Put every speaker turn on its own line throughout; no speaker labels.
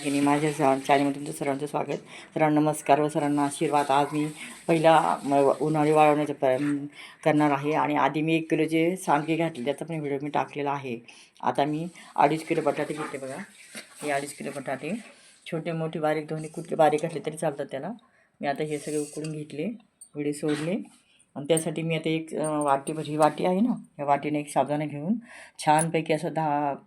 आणि माझ्या चॅनलमध्ये तुमचं सर्वांचं स्वागत. सर्वांना नमस्कार व सर्वांना आशीर्वाद. आज मी पहिला उन्हाळी वाळवण्याचा करणार आहे आणि आधी मी 1 किलो जे सांडगे घातले त्याचा पण व्हिडिओ मी टाकलेला आहे. आता मी 2.5 किलो बटाटे घेतले बघा. हे 2.5 किलो बटाटे छोटे मोठे बारीक दोन्ही कुठले बारीक घातले तरी चालतात त्याला. मी आता हे सगळे उकडून घेतले, विडे सोडले आणि त्यासाठी मी आता एक वाटीभर, ही वाटी आहे ना, या वाटीने एक साबुदाणा घेऊन छानपैकी असं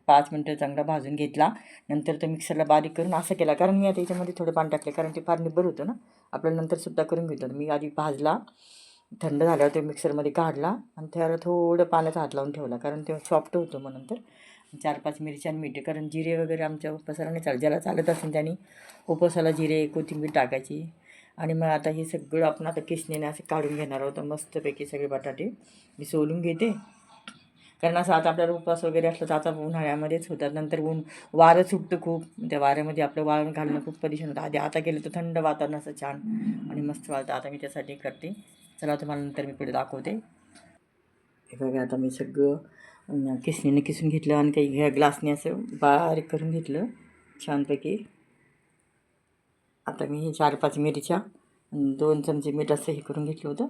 5 मिनटं चांगला भाजून घेतला. नंतर तो मिक्सरला बारीक करून असं केला, कारण मी आता याच्यामध्ये थोडं पाणी टाकले, कारण ते फार निब्बर होतं ना, आपल्याला नंतरसुद्धा करून घेतलं. मी आधी भाजला, थंड झाल्यावर ते मिक्सरमध्ये काढला आणि त्याला थोडं पाण्याचा हात लावून ठेवला, कारण ते सॉफ्ट होतं. मग नंतर 4-5 मिरच्या आणि मीठ, कारण जिरे वगैरे आमच्या उपवासाला नाही चालत. ज्याला चालत असेल त्यांनी उपवासाला जिरे कोथिंबीर टाकायची. आणि मग आता हे सगळं आपण आता किसणीने असं काढून घेणार आहोत. मस्तपैकी सगळे बटाटे मी सोलून घेते, कारण असं आता आपल्याला उपवास वगैरे असलं तर आता उन्हाळ्यामध्येच होतात. नंतर वारं सुटतं खूप, त्या वाऱ्यामध्ये आपलं वाळून घालणं खूप परेशान होतं. आता केलं तर थंड वातावरण असं छान आणि मस्त वाटतं. आता मी त्यासाठी करते. चला तुम्हाला नंतर मी पुढे दाखवते. हे बघा, आता मी सगळं किसणीने किसून घेतलं आणि काही ह्या ग्लासने असं बारीक करून घेतलं छानपैकी. आता मी हे 4-5 मिरच्या, 2 चमचे मीठ असं हे करून घेतलं होतं.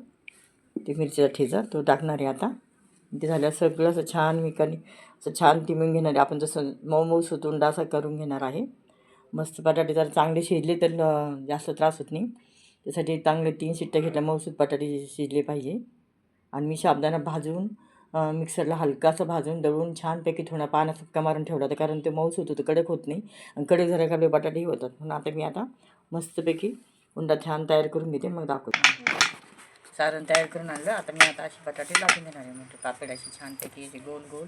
ते मिरचीचा ठेचा तो टाकणार आहे आता. ते झाल्यावर सगळं असं छान असं छान तिमून घेणार आहे. आपण जसं मऊ सुतुंडा असा करून घेणार आहे. मस्त बटाटे जर चांगले शिजले तर जास्त त्रास होत नाही. त्यासाठी चांगले 3 शिट्ट्या घेतल्या, मऊसूत बटाटे शिजले पाहिजे. आणि मी साबुदाणा भाजून मिक्सरला हलकासं भाजून दळून छानपैकी थोडा पाण्यात फटका मारून ठेवला होता, कारण ते मऊसूत होतं, कडक होत नाही. आणि कडक झाल्या का आपले बटाटेही होतात. म्हणून आता मस्तपैकी उंडा छान तयार करून घेते, मग दाखवते. सारण तयार करून आणलं. आता मी असे बटाटे लाटून घेणार आहे. मोठे पापड असे छानपैकी असे गोल गोल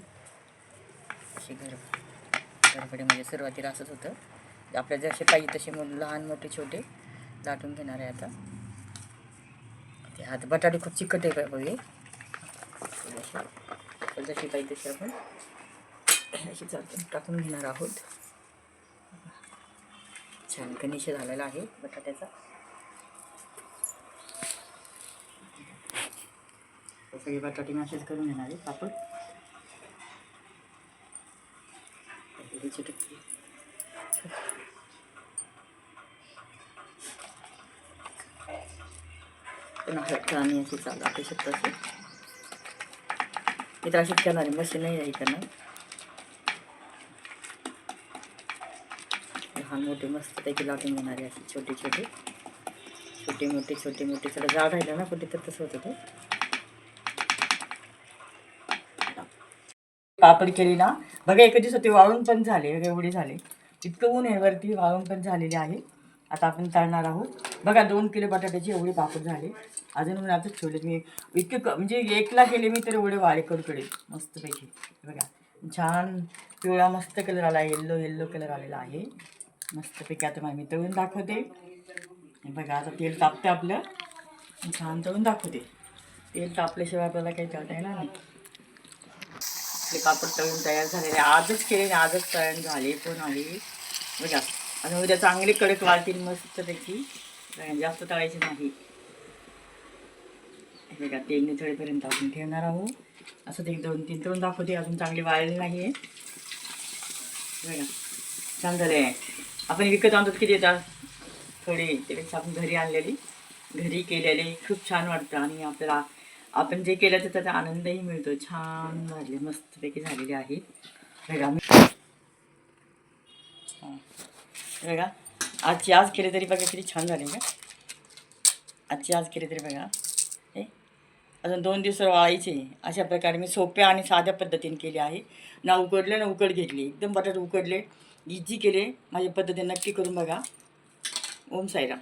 असे घरपडे. म्हणजे सुरुवातीला असंच होतं, आपल्याला जसे पाहिजे तसे लहान मोठे छोटे लाटून घेणार आहे. आता ते आता बटाटे खूप चिकट आहे बघे, जशी पाहिजे तशी आपण अशी टाकून घेणार आहोत. छान कनिश झालेला आहे बटाट्याचा. सगळे बटाटे मी असेच करून घेणार आहे पापड. आणि असे चालू आपू शकतो. असे मी तर अशीच करणार आहे, मशीन नाही आहे करणार. लहान मोठे मस्तपैकी लाटून घेणार आहे. असे छोटे मोठे सगळं जाड राहिलं ना कुठे तर तसं होतं. ते पापड केली ना बघा, एका दिवसात ते वाळून पण झाले, एवढे झाले. इतकं ऊन आहे वरती, वाळून पण झालेले आहे. आता आपण तळणार आहोत. बघा 2 किलो बटाट्याचे एवढे पापड झाले. अजून मी आताच ठेवले. मी इतके म्हणजे 1ला केले मी तर एवढे वाळे कडकडे मस्तपैकी. बघा छान पिवळा मस्त कलर आला, येल्लो कलर आलेला आहे मस्तपैकी. आता मी तळून दाखवते. बघा आता तेल तापते आपलं, छान तळून दाखवते. तेल तापल्याशिवाय आपल्याला काही तळता येणार नाही. आपले पापड तळून तयार झालेले, आजच केले, आजच तळण झाले पण आले बघा. आणि उद्या चांगले कडक वाळतील मस्तपैकी, जास्त तळायचे नाही. बघा तेल निथळेपर्यंत आपण ठेवणार आहोत. असं ते 2-3 तळून दाखवते. अजून चांगले वाळले नाही आहे. बघा छान झाले. आपण विकत आणतो किती येतात थोडे, त्यापेक्षा आपण घरी केलेले खूप छान वाटतं. आणि आपल्याला आपण जे केलं तर त्याचा आनंदही मिळतो. छान झाले, मस्तपैकी झालेले आहेत. बघा बघा आज केले तरी बघा किती छान झाले का. आज केले तरी बघा हे अजून 2 दिवस वाळायचे. अशा प्रकारे मी सोप्या आणि साध्या पद्धतीने केले आहे. ना उकडले ना उकड घेतली, एकदम बटाटे उकडले, इझी केले. माझ्या पद्धतीने नक्की करून बघा. ओम साईराम.